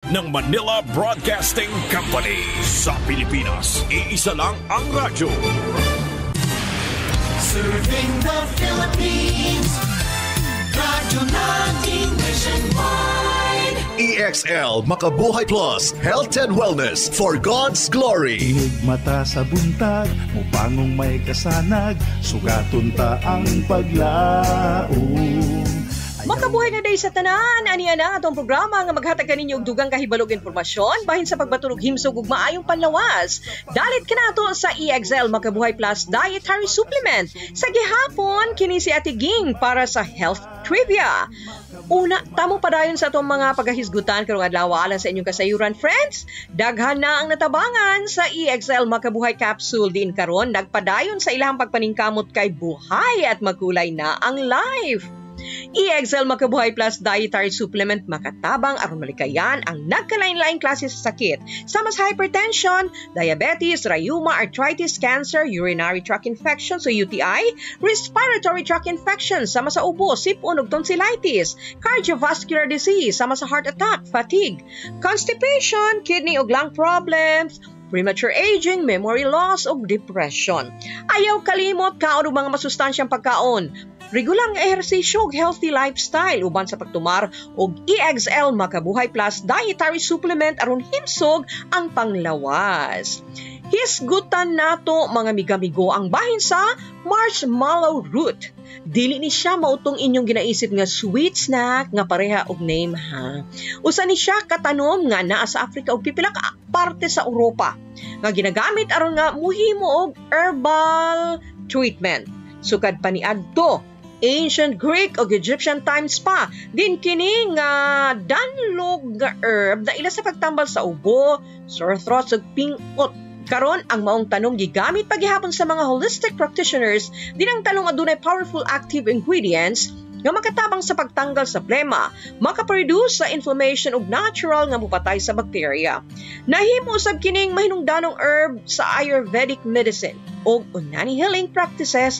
ng Manila Broadcasting Company. Sa Pilipinas, iisa lang ang radyo. Serving the Philippines, radyo natin nationwide. EXL Makabuhay Plus, Health and Wellness for God's Glory. Mata sa buntag, mupangong may kasanag, sugaton ta ang paglaom. Makabuhay na day sa tanan, aniya na atong programa nga maghatag kaninyo og dugang kahibalog informasyon bahin sa pagbatulog himsog ug maayong panlawas. Dalit kanato sa EXL Makabuhay Plus Dietary Supplement. Sa gihapon kini si Ate Ging para sa Health Trivia. Una, tamo padayon sa atong mga paghahisgutan karong adlaw alang sa inyong kasayuran, friends. Daghan na ang natabangan sa EXL Makabuhay Capsule din karon, nagpadayon sa ilang pagpaningkamot kay buhay at magkulay na ang life. EXL Makabuhay Plus Dietary Supplement makatabang aron malikayan ang nagkalain-laing klase sa sakit sama sa hypertension, diabetes, rheuma, arthritis, cancer, urinary tract infection so UTI, respiratory tract infection sama sa ubo, sipon ug tonsillitis, cardiovascular disease sama sa heart attack, fatigue, constipation, kidney ug lung problems, premature aging, memory loss ug depression. Ayaw kalimot kaon og mga masustansyang pagkaon. Regulang ehersisyo ug healthy lifestyle uban sa pagtumar og EXL Makabuhay Plus Dietary Supplement aron himsog ang panglawas. Hisgutan nato mga migamigo ang bahin sa marshmallow root. Dili ni siya mautong inyong ginaisip nga sweet snack nga pareha og name ha. Usa ni siya katanom nga naa sa Africa ug pipila ka parte sa Europa nga ginagamit aron nga muhimo og herbal treatment. Sukad pa ni adto Ancient Greek o Egyptian times pa, din kini nga danlog nga herb na ila sa pagtambal sa ubo, sore throat ug pingot. Karon ang maong tanong gigamit paghihapon sa mga holistic practitioners din ang talong adunay powerful active ingredients nga makatabang sa pagtanggal sa plema, makaproduce sa inflammation ug natural nga mupatay sa bakterya. Nahimo usab kining mahinungdanong herb sa Ayurvedic medicine ug unani healing practices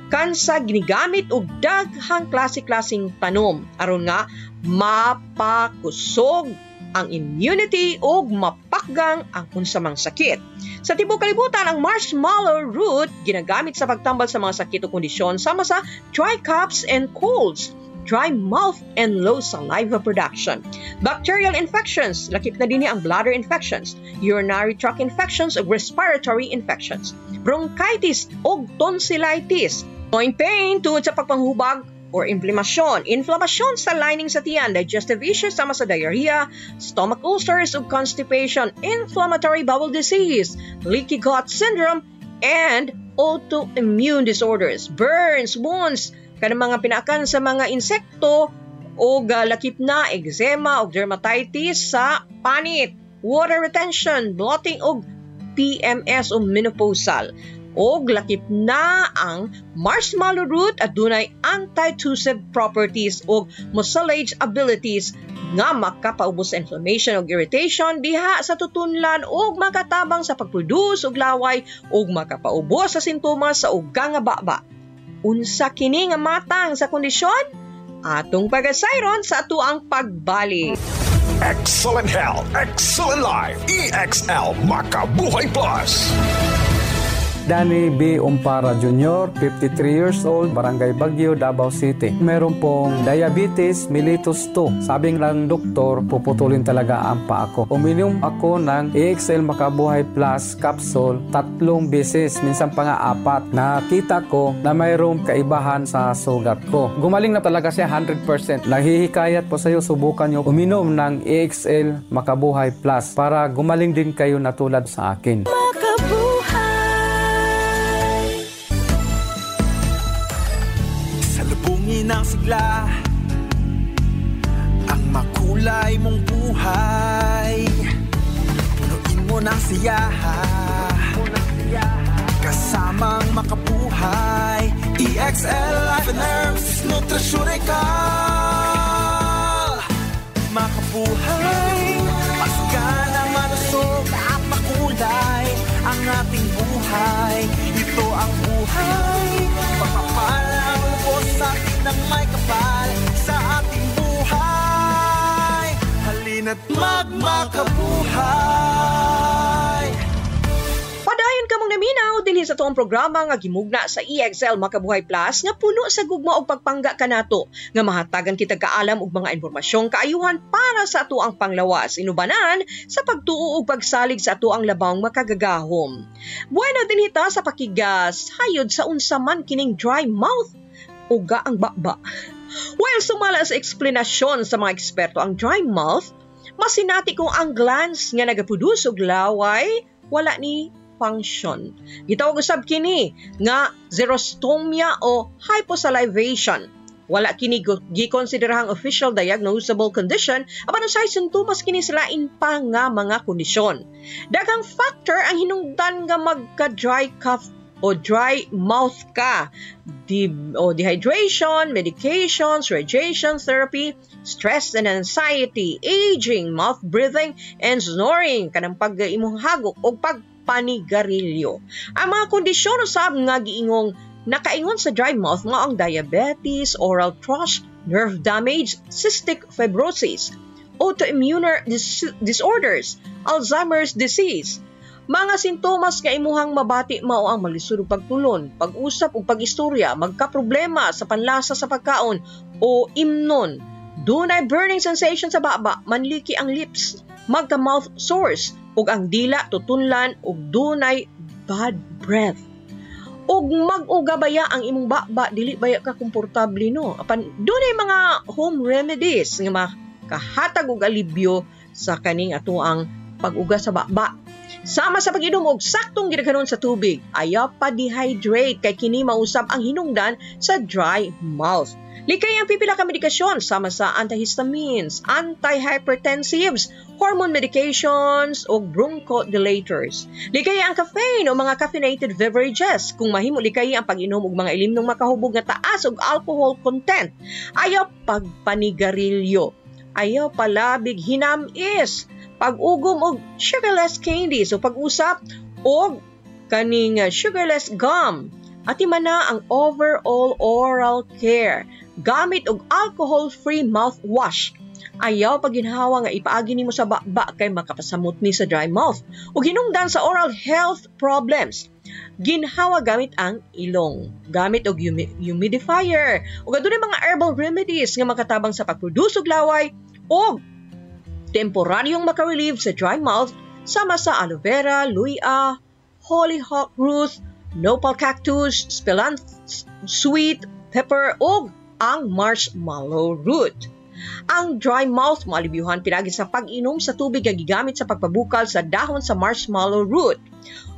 kansa ginigamit og daghang klase-klaseng tanom aron nga mapakusog ang immunity ug mapakgang ang unsamang sakit. Sa tibuok kalibutan, ang marshmallow root ginagamit sa pagtambal sa mga sakit o kondisyon sama sa dry coughs and colds, dry mouth and low saliva production, bacterial infections, lakip na din ang bladder infections, urinary tract infections ug respiratory infections, bronchitis ug tonsillitis, joint pain tungod sa pagpanghubag or inflammation sa lining sa tiyan, digestive issues sama sa diarrhea, stomach ulcers ug constipation, inflammatory bowel disease, leaky gut syndrome, and autoimmune disorders, burns, wounds, kanang mga pinakan sa mga insekto o lakip na eczema o dermatitis sa panit, water retention, bloating o PMS o menopausal. O lakip na ang marshmallow root at dunay anti-tussive properties o mucilage abilities nga makapaubos sa inflammation o irritation diha sa tutunlan o makatabang sa pagproduce og laway o makapaubos sa sintomas sa ugang nga baba. Unsa kini nga matang sa kondisyon? Atong pagasayron sa atuang pagbalik. Excellent health, excellent life. EXL Makabuhay Plus. Danny B. Umpara Jr., 53 years old, Barangay Baguio, Davao City. Meron pong diabetes mellitus 2. Sabing lang doktor, puputulin talaga ang paa ko. Uminom ako ng EXL Makabuhay Plus capsule 3 beses, minsan pa nga 4. Nakita ko na mayroong kaibahan sa sugat ko. Gumaling na talaga siya 100%. Nahihikayat po sa iyo, subukan nyo uminom ng EXL Makabuhay Plus para gumaling din kayo na tulad sa akin. Ng sigla ang makulay mong buhay, punuin mo ng siyaha kasamang makabuhay. EXL Life and Herbs Nutraceutical, makabuhay, masigana, malusog at makulay ang ating buhay. Ito ang buhay, pagpapalang lubos sa atin ng may kapal sa ating buhay. Halina't magmahal. makabuhay. Padayon kamong naminaw dinhi sa tuong programa nga gimugna sa EXL Makabuhay Plus nga puno sa gugma og pagpangga kanato nga mahatagan kita kaalam og mga impormasyong kaayuhan para sa ato ang panglawas inubanan sa pagtuo og pagsalig sa ato ang labang makagagahom. Bueno dinhi ta sa pakigas hayod sa unsa man kining dry mouth uga ang baba. While sumala sa eksplanasyon sa mga eksperto ang dry mouth, masinati kung ang glands nga nagaproduce og laway wala ni function. Gitawag usab kini nga xerostomia o hyposalivation. Wala kini gikonsiderahang official diagnosable condition apan usay sintomas kini sa lain pa nga mga kondisyon. Daghang factor ang hinungdan nga magka-dry cough o dry mouth ka. Dehydration, medications, radiation therapy, stress and anxiety, aging, mouth breathing, and snoring, kanang pag-imong hagok o pagpanigarilyo. Ang mga kondisyon usab nga giingong nakaingon sa dry mouth nga ang diabetes, oral thrush, nerve damage, cystic fibrosis, autoimmune disorders, Alzheimer's disease. Mga sintomas nga imuhang mabati mao ang malisud ug pagtulon, pag-usap ug pag-istorya, magkaproblema sa panlasa sa pagkaon o imnon, dunay burning sensation sa baba, manliki ang lips, magka-mouth sores ug ang dila tutunlan ug dunay bad breath. Ug mag-ugabaya ang imong baba dili baya ka komportable no. Apan dunay mga home remedies nga makahatag og alibyo sa kaning ato ang pag-uga sa baba. Sama sa pag-inom og saktong gidaghanon sa tubig, ayaw pa dehydrate kay kini mausab ang hinungdan sa dry mouth. Likay ang pipila ka medikasyon sama sa antihistamines, antihypertensives, hormone medications ug bronchodilators. Likay ang caffeine o mga caffeinated beverages kung mahimo likay ang pag-inom og mga ilimnong makahubog nga taas og alcohol content. Ayaw pagpanigarilyo, ayaw palabig hinamis, pag-ugom og sugarless candies o pag-usap og kaning sugarless gum. Ati man na ang overall oral care gamit og alcohol-free mouthwash. Ayaw pagginhawa nga ipaagi nimo sa baba kay makapasamot ni sa dry mouth. Ug hinungdan sa oral health problems, ginhawa gamit ang ilong, gamit og humidifier ug adunay mga herbal remedies nga makatabang sa pagproduce og laway o temporaryong makarelieve sa dry mouth sama sa aloe vera, luya, hollyhock root, nopal cactus, spelanth sweet pepper o ang marshmallow root. Ang dry mouth malibyuhan pinagi sa pag-inom sa tubig nga gigamit sa pagpabukal sa dahon sa marshmallow root.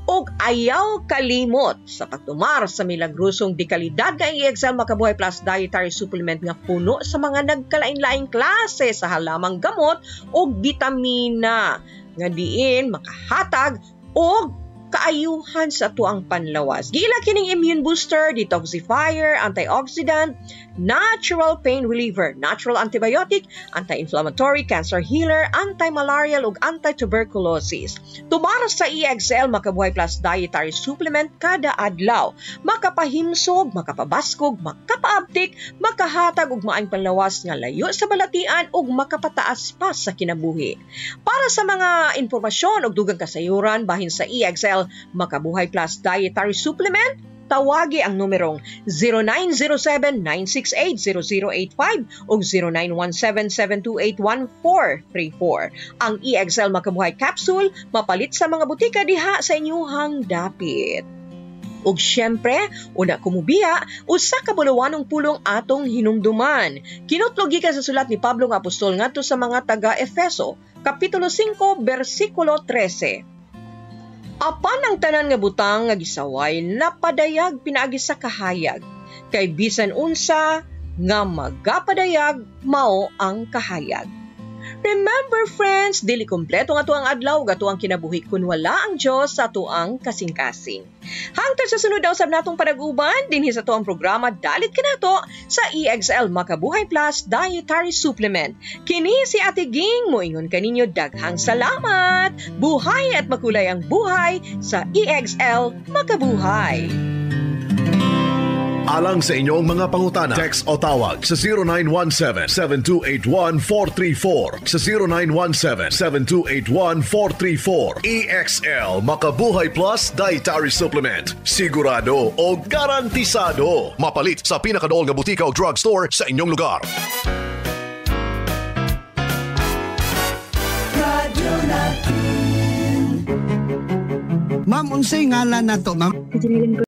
Og ayaw kalimot sa pagtumar sa milagrosong dekalidad nga EXL Makabuhay Plus dietary supplement nga puno sa mga nagkalain-laing klase sa halamang gamot o bitamina nga diin makahatag og kaayuhan sa tuang panlawas. Gila kining immune booster, detoxifier, antioxidant, natural pain reliever, natural antibiotic, anti-inflammatory, cancer healer, anti-malarial ug anti-tuberculosis. Tumara sa EXL Makabuhay Plus dietary supplement kada adlaw. Makapahimsog, makapabaskog, makapaabtik, makahatag og maayong panlawas nga layo sa balatian ug makapataas pa sa kinabuhi. Para sa mga informasyon ug dugang kasayuran bahin sa EXL Makabuhay Plus dietary supplement, tawagi ang numerong 0907-968-0085 o 0917-728-1434. Ang EXL Makabuhay Capsule mapalit sa mga butika diha sa inyuhang dapit. Ug syempre, una kumubiya, usa ka bulawanong pulong atong hinumduman. Kinutlogi ka sa sulat ni Pablo nga apostol ngadto sa mga taga-Efeso, Kapitulo 5, versikulo 13. Apan ang tanan nga butang nga gisaway napadayag pinaagi sa kahayag, kay bisan unsa nga magapadayag mao ang kahayag. Remember friends, dili kompleto nga tuang adlaw gato ang kinabuhi kun wala ang Dios sa tuang kasing-kasing. Hangtod sa sunod daw sab natong panaguban dinhi sa tuang programa dalit kanato sa EXL Makabuhay Plus dietary supplement. Kini si Ate Ging moingon kaninyo daghang salamat. Buhay at makulay ang buhay sa EXL Makabuhay. Alang sa inyong mga pangutana, text o tawag sa 0917-7281-434 sa 0917-7281-434. EXL Makabuhay Plus Dietary Supplement. Sigurado o garantisado. Mapalit sa pinakadool nga butika o drugstore sa inyong lugar. Ma'am, unsay ngalan na to, ma'am?